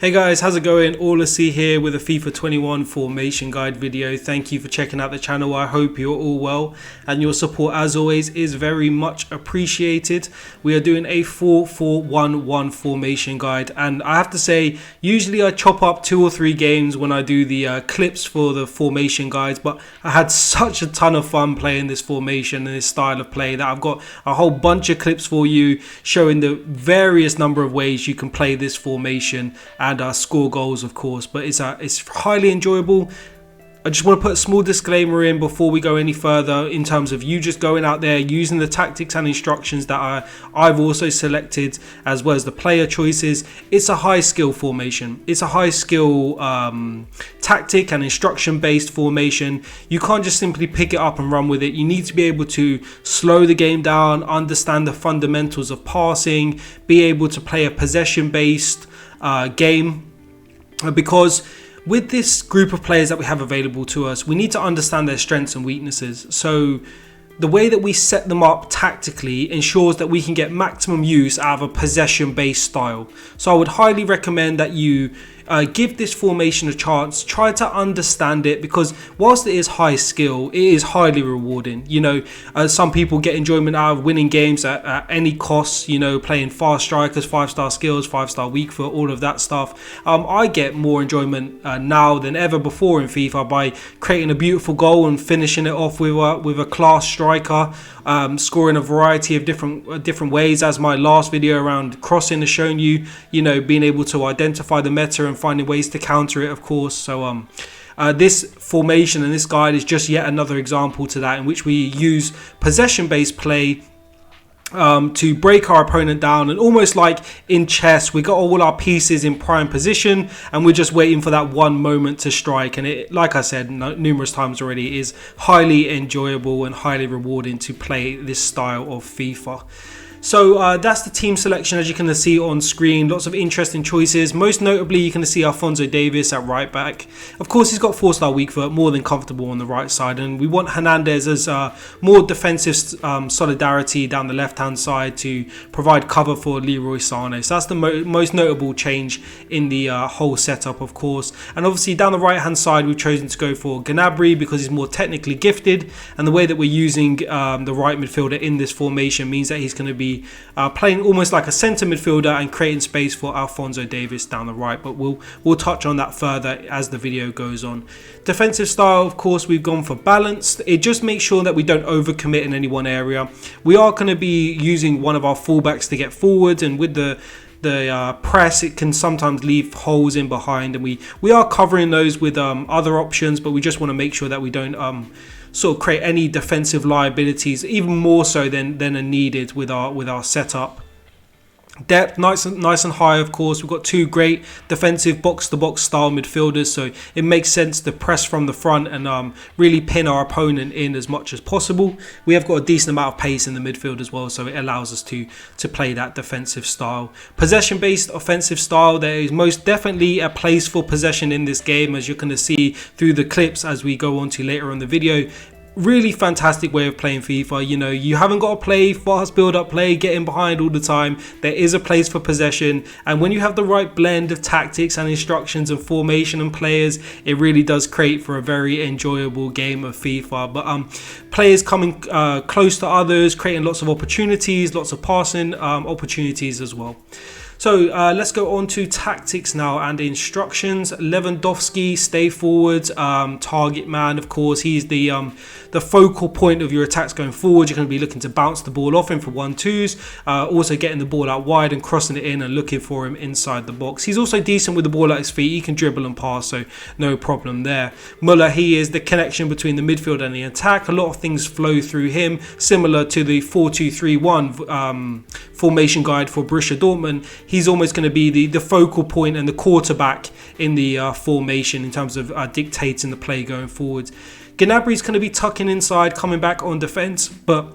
Hey guys, how's it going? Allasi here with a FIFA 21 formation guide video. Thank you for checking out the channel. I hope you're all well and your support as always is very much appreciated. We are doing a 4-4-1-1 formation guide, and I have to say usually I chop up 2 or 3 games when I do the clips for the formation guides, but I had such a ton of fun playing this formation and this style of play that I've got a whole bunch of clips for you showing the various number of ways you can play this formation and score goals, of course. But it's highly enjoyable. I just want to put a small disclaimer in before we go any further in terms of you just going out there using the tactics and instructions that I've also selected, as well as the player choices. It's a high skill formation. It's a high skill tactic and instruction based formation. You can't just simply pick it up and run with it. You need to be able to slow the game down, understand the fundamentals of passing, be able to play a possession based game, because with this group of players that we have available to us, we need to understand their strengths and weaknesses. So the way that we set them up tactically ensures that we can get maximum use out of a possession based style. So I would highly recommend that you give this formation a chance, try to understand it, because whilst it is high skill, it is highly rewarding. You know, some people get enjoyment out of winning games at any cost, you know, playing fast strikers, 5-star skills, 5-star weak foot, all of that stuff. I get more enjoyment now than ever before in FIFA by creating a beautiful goal and finishing it off with a class striker, scoring a variety of different ways, as my last video around crossing has shown you. You know, being able to identify the meta and finding ways to counter it, of course. So this formation and this guide is just yet another example to that, in which we use possession based play to break our opponent down, and almost like in chess, we got all our pieces in prime position and we're just waiting for that one moment to strike. And it, like I said numerous times already, is highly enjoyable and highly rewarding to play this style of FIFA. So that's the team selection, as you can see on screen. Lots of interesting choices. Most notably, you can see Alphonso Davies at right back. Of course, he's got 4-star weak foot, more than comfortable on the right side. And we want Hernandez as more defensive solidarity down the left-hand side to provide cover for Leroy Sané. So that's the most notable change in the whole setup, of course. And obviously, down the right-hand side, we've chosen to go for Gnabry because he's more technically gifted. And the way that we're using the right midfielder in this formation means that he's going to be playing almost like a centre midfielder and creating space for Alphonso Davies down the right, but we'll touch on that further as the video goes on. Defensive style, of course, we've gone for balanced. It just makes sure that we don't overcommit in any one area. We are going to be using one of our fullbacks to get forward, and with the press, it can sometimes leave holes in behind, and we are covering those with other options, but we just want to make sure that we don't sort of create any defensive liabilities, even more so than are needed with our setup. Depth, nice and high, of course. We've got 2 great defensive box-to-box style midfielders, so it makes sense to press from the front and really pin our opponent in as much as possible. We have got a decent amount of pace in the midfield as well, so it allows us to play that defensive style. Possession-based offensive style, there is most definitely a place for possession in this game, as you're going to see through the clips as we go on to later in the video. Really fantastic way of playing FIFA. You know, you haven't got to play fast build-up play, getting behind all the time. There is a place for possession, and when you have the right blend of tactics and instructions and formation and players, it really does create for a very enjoyable game of FIFA. But players coming close to others, creating lots of opportunities, lots of passing opportunities as well. So let's go on to tactics now and instructions. Lewandowski, stay forward, target man, of course. He's the focal point of your attacks going forward. You're going to be looking to bounce the ball off him for 1-2s. Also getting the ball out wide and crossing it in and looking for him inside the box. He's also decent with the ball at his feet. He can dribble and pass, so no problem there. Muller, he is the connection between the midfield and the attack. A lot of things flow through him, similar to the 4-2-3-1 formation guide for Borussia Dortmund. He's almost going to be the focal point and the quarterback in the formation in terms of dictating the play going forward. Gnabry's going to be tucking inside, coming back on defence, but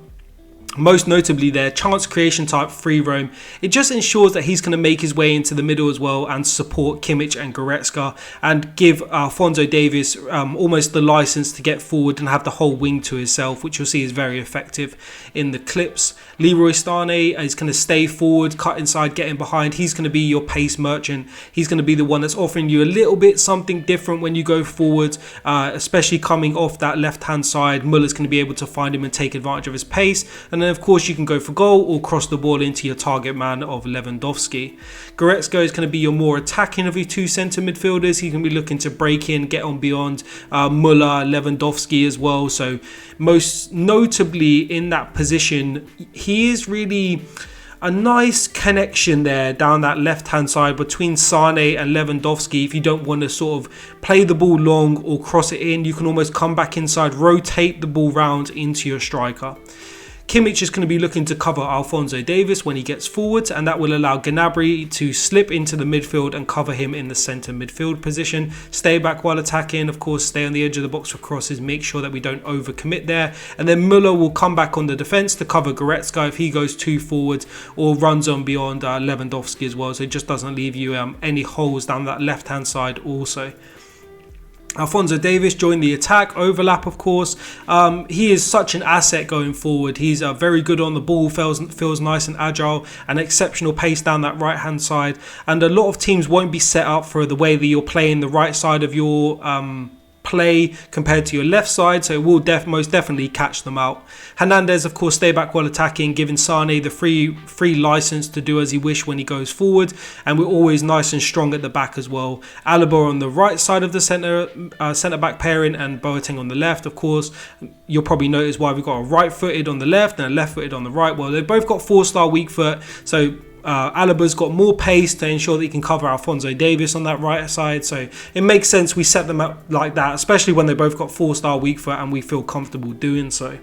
most notably their chance creation type free roam. It just ensures that he's going to make his way into the middle as well and support Kimmich and Goretzka and give Alphonso Davies almost the license to get forward and have the whole wing to himself, which you'll see is very effective in the clips. Leroy Sané is going to stay forward, cut inside, get in behind. He's going to be your pace merchant. He's going to be the one that's offering you a little bit something different when you go forward, especially coming off that left-hand side. Muller's going to be able to find him and take advantage of his pace. And then, of course, you can go for goal or cross the ball into your target man of Lewandowski. Goretzka is going to be your more attacking of your two centre midfielders. He's going to be looking to break in, get on beyond Muller, Lewandowski as well. So most notably in that position, he is really a nice connection there down that left-hand side between Sané and Lewandowski. If you don't want to sort of play the ball long or cross it in, you can almost come back inside, rotate the ball round into your striker. Kimmich is going to be looking to cover Alphonso Davies when he gets forward, and that will allow Gnabry to slip into the midfield and cover him in the centre midfield position. Stay back while attacking, of course, stay on the edge of the box for crosses, make sure that we don't overcommit there. And then Müller will come back on the defence to cover Goretzka if he goes too forward or runs on beyond Lewandowski as well, so it just doesn't leave you any holes down that left-hand side also. Alphonso Davies joined the attack, overlap of course. He is such an asset going forward. He's very good on the ball, feels nice and agile, and exceptional pace down that right hand side. And a lot of teams won't be set up for the way that you're playing the right side of your play compared to your left side, so it will most definitely catch them out. Hernandez, of course, stay back while attacking, giving Sané the free license to do as he wish when he goes forward, and we're always nice and strong at the back as well. Alaba on the right side of the centre back pairing, and Boateng on the left. Of course, you'll probably notice why we've got a right-footed on the left and a left-footed on the right. Well, they've both got 4-star weak foot, so Alaba's got more pace to ensure that he can cover Alphonso Davies on that right side, so it makes sense we set them up like that, especially when they both got 4-star weak foot and we feel comfortable doing so.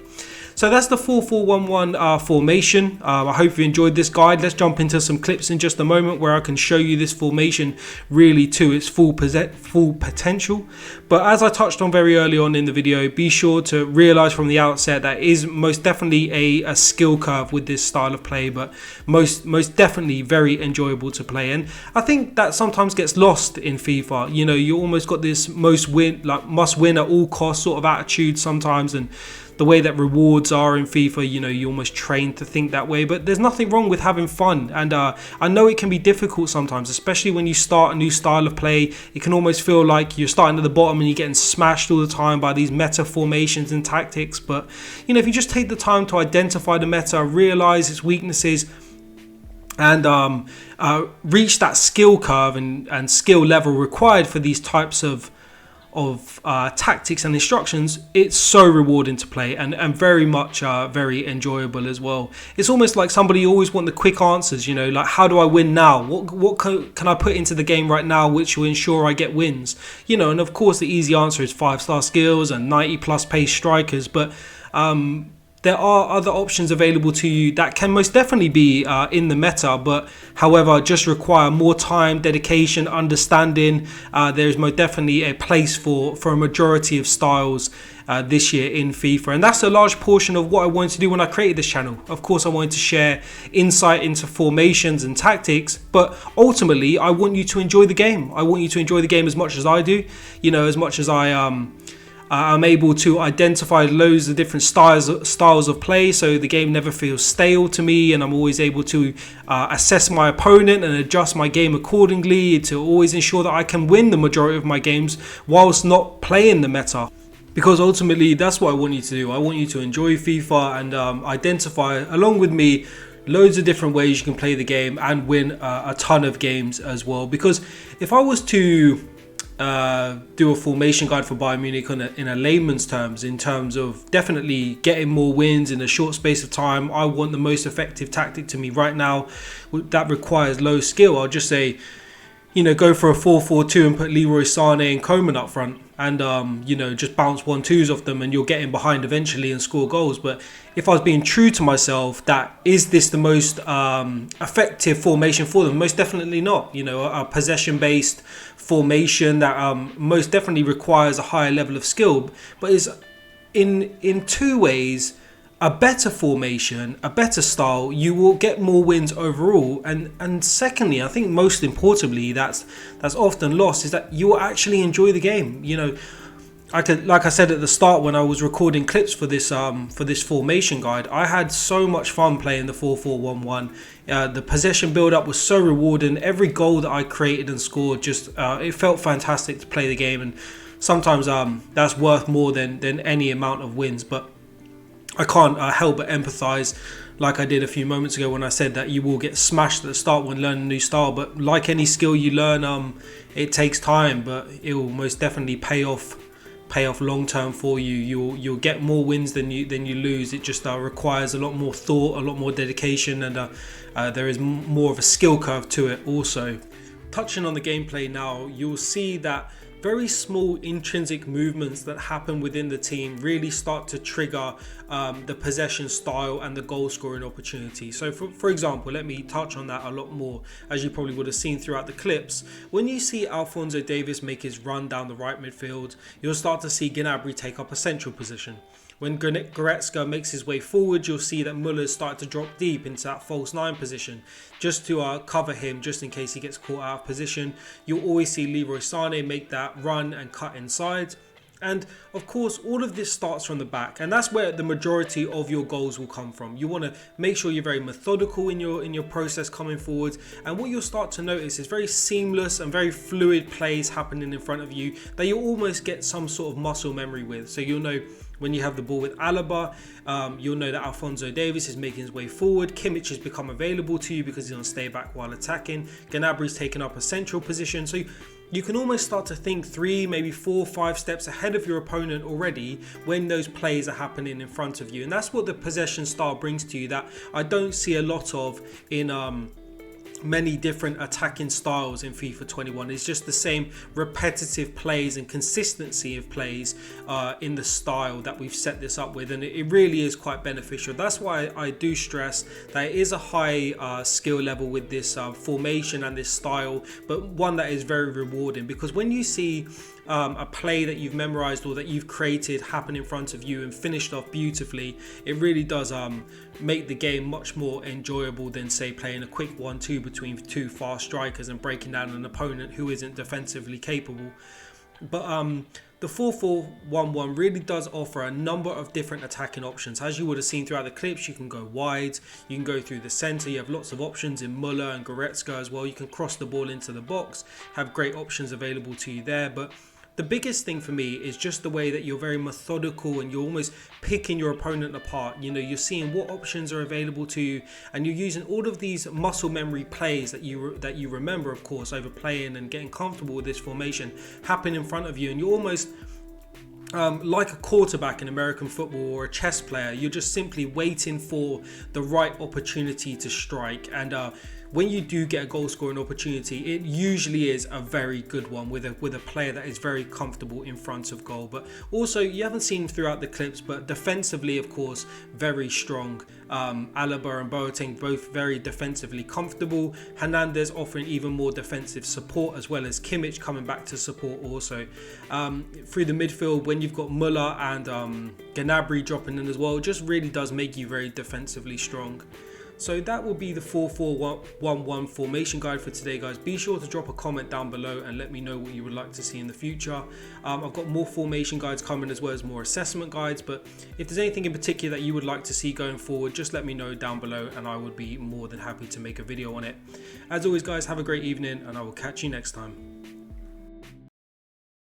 So that's the 4-4-1-1 formation. I hope you enjoyed this guide. Let's jump into some clips in just a moment where I can show you this formation really to its full potential. But as I touched on very early on in the video, be sure to realise from the outset that it is most definitely a skill curve with this style of play, but most definitely very enjoyable to play. And I think that sometimes gets lost in FIFA. You know, you almost got this must win at all costs sort of attitude sometimes, and the way that rewards are in FIFA, you know, you almost train to think that way, but there's nothing wrong with having fun. And I know it can be difficult sometimes, especially when you start a new style of play. It can almost feel like you're starting at the bottom and you're getting smashed all the time by these meta formations and tactics. But, you know, if you just take the time to identify the meta, realize its weaknesses, and reach that skill curve and skill level required for these types of tactics and instructions, it's so rewarding to play and very much very enjoyable as well. It's almost like somebody always want the quick answers, you know, like how do I win now? What can I put into the game right now which will ensure I get wins? You know, and of course the easy answer is 5-star skills and 90+ pace strikers, but there are other options available to you that can most definitely be in the meta, but however just require more time, dedication, understanding. There is most definitely a place for a majority of styles this year in FIFA, and that's a large portion of what I wanted to do when I created this channel. Of course, I wanted to share insight into formations and tactics, but ultimately I want you to enjoy the game. I want you to enjoy the game as much as I do, you know, as much as I'm able to identify loads of different styles of play, so the game never feels stale to me, and I'm always able to assess my opponent and adjust my game accordingly to always ensure that I can win the majority of my games whilst not playing the meta. Because ultimately that's what I want you to do. I want you to enjoy FIFA and identify, along with me, loads of different ways you can play the game and win a ton of games as well. Because if I was to do a formation guide for Bayern Munich in a layman's terms, in terms of definitely getting more wins in a short space of time, I want the most effective tactic to me right now that requires low skill. I'll just say, you know, go for a 4-4-2 and put Leroy Sané and Coman up front, and you know, just bounce 1-2s off them and you'll get in behind eventually and score goals. But if I was being true to myself, that is this the most effective formation for them? Most definitely not. You know, a possession based formation that most definitely requires a higher level of skill, but is in two ways a better formation, a better style, you will get more wins overall. And secondly, I think most importantly, that's often lost, is that you will actually enjoy the game. You know, like I said at the start when I was recording clips for this formation guide, I had so much fun playing the 4-4-1-1. The possession build up was so rewarding. Every goal that I created and scored, just it felt fantastic to play the game. And sometimes that's worth more than any amount of wins. But I can't help but empathise, like I did a few moments ago when I said that you will get smashed at the start when learning a new style. But like any skill you learn, it takes time, but it will most definitely pay off long term for you. You'll get more wins than you lose. It just requires a lot more thought, a lot more dedication, and there is more of a skill curve to it also. Touching on the gameplay now, you'll see that very small intrinsic movements that happen within the team really start to trigger the possession style and the goal scoring opportunity. So for example, let me touch on that a lot more. As you probably would have seen throughout the clips, when you see Alphonso Davies make his run down the right midfield, you'll start to see Gnabry take up a central position. When Goretzka makes his way forward, you'll see that Muller's started to drop deep into that false 9 position just to cover him, just in case he gets caught out of position. You'll always see Leroy Sané make that run and cut inside. And of course, all of this starts from the back, and that's where the majority of your goals will come from. You want to make sure you're very methodical in your process coming forward, and what you'll start to notice is very seamless and very fluid plays happening in front of you that you almost get some sort of muscle memory with. So you'll know when you have the ball with Alaba, you'll know that Alphonso Davies is making his way forward. Kimmich has become available to you because he's going to stay back while attacking. Gnabry's taken up a central position. So you can almost start to think 3, maybe 4, 5 steps ahead of your opponent already when those plays are happening in front of you. And that's what the possession style brings to you that I don't see a lot of in many different attacking styles in FIFA 21. It's just the same repetitive plays and consistency of plays in the style that we've set this up with, and it really is quite beneficial. That's why I do stress that it is a high skill level with this formation and this style, but one that is very rewarding, because when you see a play that you've memorized or that you've created happen in front of you and finished off beautifully, it really does make the game much more enjoyable than, say, playing a quick 1-2 between 2 fast strikers and breaking down an opponent who isn't defensively capable. But the 4-4-1-1 really does offer a number of different attacking options. As you would have seen throughout the clips, you can go wide, you can go through the centre, you have lots of options in Muller and Goretzka as well. You can cross the ball into the box, have great options available to you there. But the biggest thing for me is just the way that you're very methodical and you're almost picking your opponent apart. You know, you're seeing what options are available to you, and you're using all of these muscle memory plays that you remember, of course, over playing and getting comfortable with this formation happen in front of you, and you're almost like a quarterback in American football or a chess player. You're just simply waiting for the right opportunity to strike, and when you do get a goal scoring opportunity, it usually is a very good one with a player that is very comfortable in front of goal. But also, you haven't seen throughout the clips, but defensively, of course, very strong. Alaba and Boateng both very defensively comfortable. Hernandez offering even more defensive support, as well as Kimmich coming back to support also. Through the midfield, when you've got Muller and Gnabry dropping in as well, it just really does make you very defensively strong. So that will be the 4-4-1-1 formation guide for today, guys. Be sure to drop a comment down below and let me know what you would like to see in the future. I've got more formation guides coming, as well as more assessment guides, but if there's anything in particular that you would like to see going forward, just let me know down below and I would be more than happy to make a video on it. As always, guys, have a great evening and I will catch you next time.